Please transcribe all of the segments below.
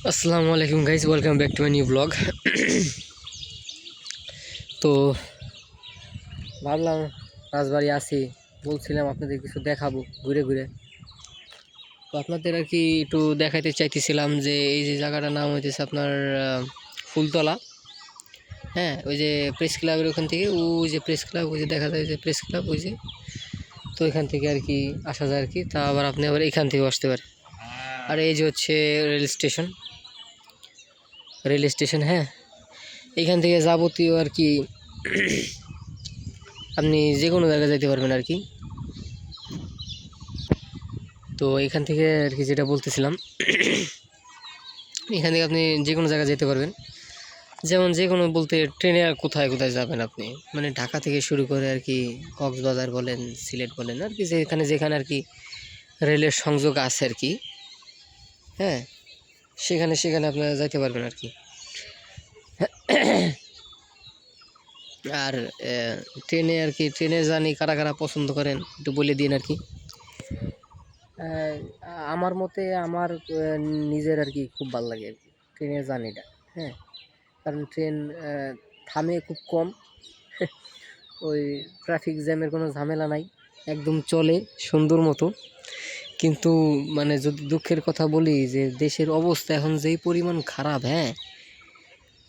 আসসালামু আলাইকুম guys, welcome back to my new blog. তো ভাবলাম রাজবাড়ি আসি, বলছিলাম আপনাদের কিছু দেখাবো ঘুরে ঘুরে। তো আপনাদের আর কি একটু দেখাইতে চাইতেছিলাম যে এই যে জায়গাটার নাম হইতেছে আপনার ফুলতলা। হ্যাঁ, ওই যে প্রেস ক্লাবের ওখান থেকে ওই যে প্রেস ক্লাব, ওই যে দেখা যায় যে প্রেস ক্লাব, ওই যে তো এখান থেকে আর কি আসা যায় আর কি। তা আবার আপনি আবার এখান থেকেও আসতে পারেন। আর এই যে হচ্ছে রেল স্টেশন। হ্যাঁ, এইখান থেকে যাবতীয় আর কি আপনি যে কোনো জায়গায় যেতে পারবেন আর কি। তো এখান থেকে আর কি যেটা বলতেছিলাম, এখান থেকে আপনি যে কোনো জায়গায় যেতে পারবেন। যেমন যে কোনো বলতে ট্রেনে আর কোথায় কোথায় যাবেন আপনি, মানে ঢাকা থেকে শুরু করে আর কি কক্সবাজার বলেন, সিলেট বলেন, আর কি যেখানে যেখানে আর কি রেলের সংযোগ আছে আর কি। হ্যাঁ, সেখানে সেখানে আপনারা যাইতে পারবেন আর কি। আর ট্রেনে আর কি, ট্রেনে জার্নি কারা কারা পছন্দ করেন একটু বলে দিন আর কি। আমার মতে আমার নিজের আর কি খুব ভালো লাগে আর কি ট্রেনের জার্নিটা। হ্যাঁ, কারণ ট্রেন থামে খুব কম, ওই ট্রাফিক জ্যামের কোনো ঝামেলা নাই, একদম চলে সুন্দর মতো। কিন্তু মানে যদি দুঃখের কথা বলি যে দেশের অবস্থা এখন যেই পরিমাণ খারাপ, হ্যাঁ,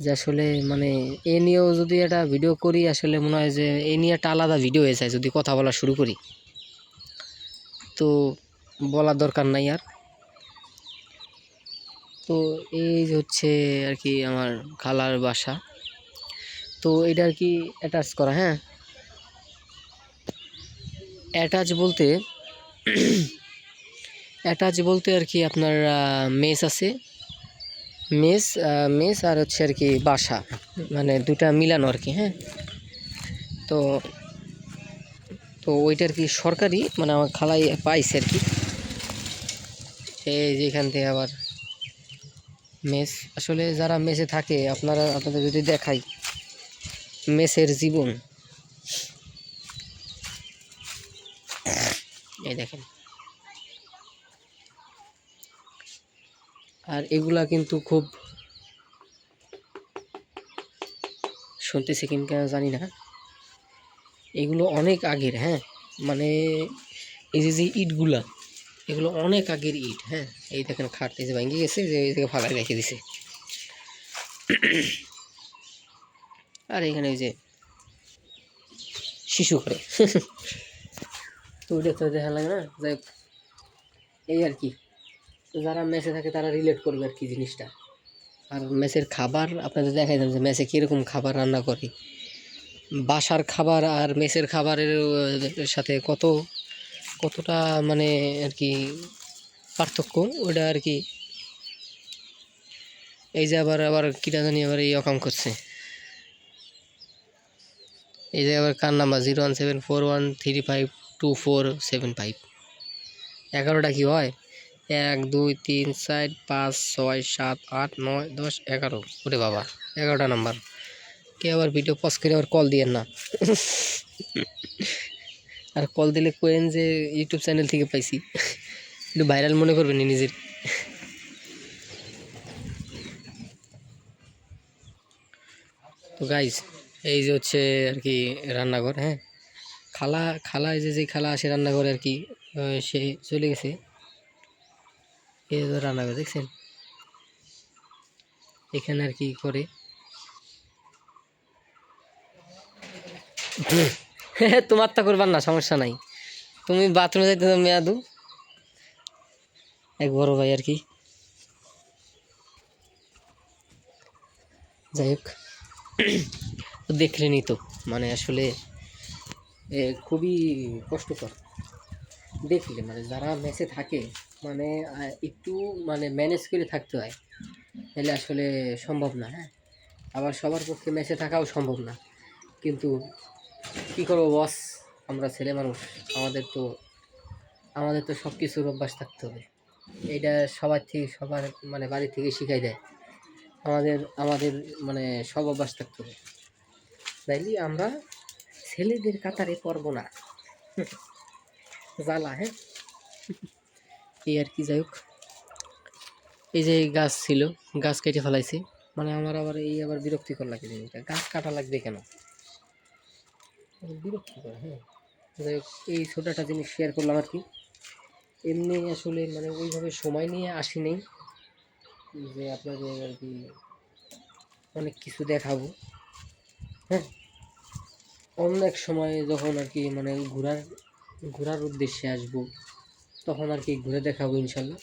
যে আসলে মানে এ নিয়েও যদি একটা ভিডিও করি, আসলে মনে হয় যে এ নিয়ে একটা আলাদা ভিডিও হয়ে যায় যদি কথা বলা শুরু করি, তো বলার দরকার নাই আর। তো এই যে হচ্ছে আর কি আমার খালার বাসা। তো এটা আর কি অ্যাটাচ করা। হ্যাঁ, অ্যাটাচ বলতে আর কি আপনার মেস আছে, মেস আর হচ্ছে আর কি বাসা, মানে দুটা মিলানো আর কি। হ্যাঁ, তো তো ওইটা আর কি সরকারি, মানে আমার খালাই পাইছে আর কি। এই যে এখান থেকে আবার মেস, আসলে যারা মেসে থাকে আপনাদের যদি দেখাই মেসের জীবন, এই দেখেন। আর এগুলা কিন্তু খুব শুনতেছি কিনা জানি না, এগুলো অনেক আগের। হ্যাঁ, মানে এই যে ইটগুলা, এগুলো অনেক আগের ইট। হ্যাঁ, এই দেখেন খাট এই যে ভেঙে গেছে, যে এই থেকে ফাঁকায় রেখে দিছে। আর এখানে এই যে শিশু করে তো ওইটা তো দেখা লাগে না, যাই হোক, এই আর কি। তো যারা মেসে থাকে তারা রিলেট করবে আর কি জিনিসটা। আর মেসের খাবার আপনাদের দেখাই দেন যে মেসে কীরকম খাবার রান্না করে, বাসার খাবার আর মেসের খাবারের সাথে কতটা মানে আর কি পার্থক্য, ওটা আর কি। এই যে আবার আবার কিটা জানি আবার এই অকাম করছে, এই যে আবার কার নাম্বার 01741352475। 11টা কি হয়? 1 2 3 4 5 6 7 8 9 10 11। ওরে বাবা, 11টা নাম্বার। কে আবার ভিডিও পজ করে আবার কল দিয়েন না। আর কল দিলে কোয়েন যে ইউটিউব চ্যানেল থেকে পাইছি, একটু ভাইরাল মনে করবেন নিজের। তো গাইজ, এই যে হচ্ছে আর কি রান্নাঘর। হ্যাঁ, খালা এই যে খালা আসে রান্নাঘরে আর কি, সে চলে গেছে। এই যে রান্নাঘর দেখছেন, এখানে আর কি করে। তোমার তা করবার না, সমস্যা নাই, তুমি বাথরুমে যাইতে মেয়াদু এক বড় ভাই আর কি। যাই হোক, দেখলেনই তো, মানে আসলে খুবই কষ্টকর দেখলে, মানে যারা মেসে থাকে, মানে একটু মানে ম্যানেজ করে থাকতে হয়, তাহলে আসলে সম্ভব না। হ্যাঁ, আবার সবার পক্ষে মেসে থাকাও সম্ভব না, কিন্তু কী করবো বস, আমরা ছেলে মানুষ, আমাদের তো সব কিছুর অভ্যাস থাকতে হবে। এইটা সবার মানে বাড়ি থেকে শিখাই দেয়, আমাদের মানে সব অভ্যাস থাকতে হবে, তাইলে আমরা ছেলেদের কাতারে পড়বো না। জ্বালা। হ্যাঁ, এই আর কি। যাই হোক, এই যে এই গাছ ছিল, গাছ কেটে ফেলাইছি, মানে আমার আবার আবার বিরক্তিকর লাগে জিনিসটা, গাছ কাটা লাগবে কেন, বিরক্তিকর। হ্যাঁ, যাই হোক, এই ছোট একটা জিনিস শেয়ার করলাম আর কি। এমনি আসলে মানে ওইভাবে সময় নিয়ে আসি নেই যে আপনাদের আর কি অনেক কিছু দেখাবো। হ্যাঁ, অন্য এক সময় যখন আর কি মানে ঘোরার উদ্দেশ্যে আসবো, তখন আর কি ঘুরে দেখাবো ইনশাল্লাহ।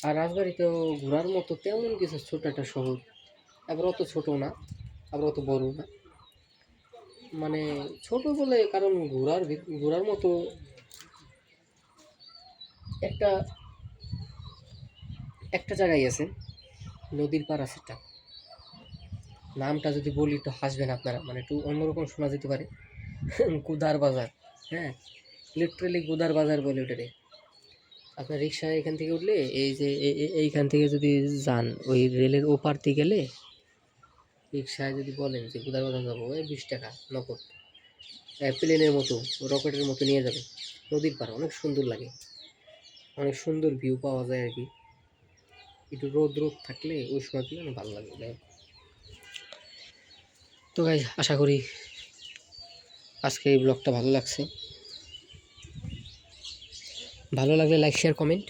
আর রাজবাড়িতেও ঘোরার মতো তেমন কিছু, ছোট একটা শহর, আবার অত ছোট না, আবার অত বড় না, মানে ছোট বলে কারণ ঘোরার মতো একটা একটা জায়গায় আছে, নদীর পার আছে একটা, নামটা যদি বলি একটু হাসবেন আপনারা, মানে একটু অন্যরকম শোনা যেতে পারে। গুদার বাজার। হ্যাঁ, লিটারেলি গুদার বাজার বলে ওটারে। আপনার রিক্সায় এখান থেকে উঠলে এই যে এইখান থেকে যদি যান ওই রেলের ওপারতে গেলে, রিক্সায় যদি বলেন যে গুদার বাজার যাবো, ওই 20 টাকা নগদ, প্লেনের মতো, রকেটের মতো নিয়ে যাবে। নদীর পাড় অনেক সুন্দর লাগে, অনেক সুন্দর ভিউ পাওয়া যায় আর কি। একটু রোদ থাকলে ওই সময়গুলো অনেক ভালো লাগে। তো গাইস, আশা করি আজকে এই ব্লগটা ভালো লাগছে। ভালো লাগলে লাইক শেয়ার কমেন্ট।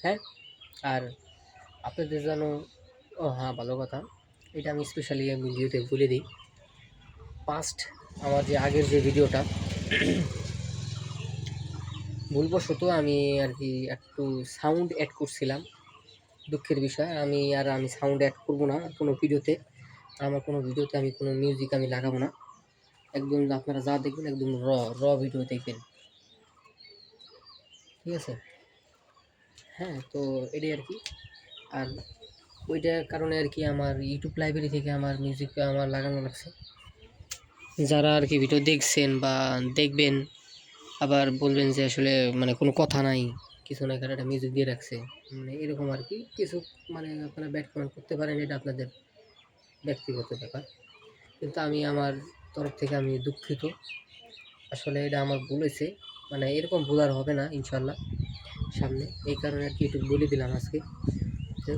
হ্যাঁ, আর আপনাদের জানো, ও হ্যাঁ ভালো কথা, এটা আমি স্পেশালি ভিডিওতে বলে দিই। পাস্ট আমার যে আগের যে ভিডিওটা, ভুলবশত আমি আর কি একটু সাউন্ড অ্যাড করছিলাম, দুঃখের বিষয়। আমি সাউন্ড অ্যাড করব না কোনো ভিডিওতে, আমার কোনো ভিডিওতে আমি কোনো মিউজিক আমি লাগাবো না, একদম আপনারা যা দেখবেন একদম র ভিডিও দেখবেন, ঠিক আছে? হ্যাঁ, তো এটাই আর কি। আর ওইটার কারণে আর কি আমার ইউটিউব লাইব্রেরি থেকে আমার মিউজিক আমার লাগানো লাগছে। যারা আর কি ভিডিও দেখছেন বা দেখবেন, আবার বলবেন যে আসলে মানে কোনো কথা নাই, কিছু না, এখানে একটা মিউজিক দিয়ে রাখছে, মানে এরকম আর কি কিছু, মানে আপনারা ব্যাড কমেন্ট করতে পারেন, এটা আপনাদের ব্যক্তিগত ব্যাপার। কিন্তু আমি আমার তরফ থেকে আমি দুঃখিত, আসলে এটা আমার ভুল হয়েছে, মানে এরকম ভুল আর হবে না ইনশাল্লাহ সামনে, এই কারণে আর কি একটু বলে দিলাম আজকে। তো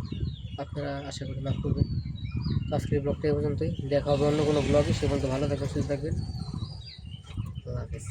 আপনারা আশা করি মাফ করবেন। তো আজকের ব্লগটা এই পর্যন্তই, দেখা হবে অন্য কোনো ব্লগে, সে পর্যন্ত ভালো থাকবেন, সুস্থ থাকবেন, আল্লাহ হাফেজ।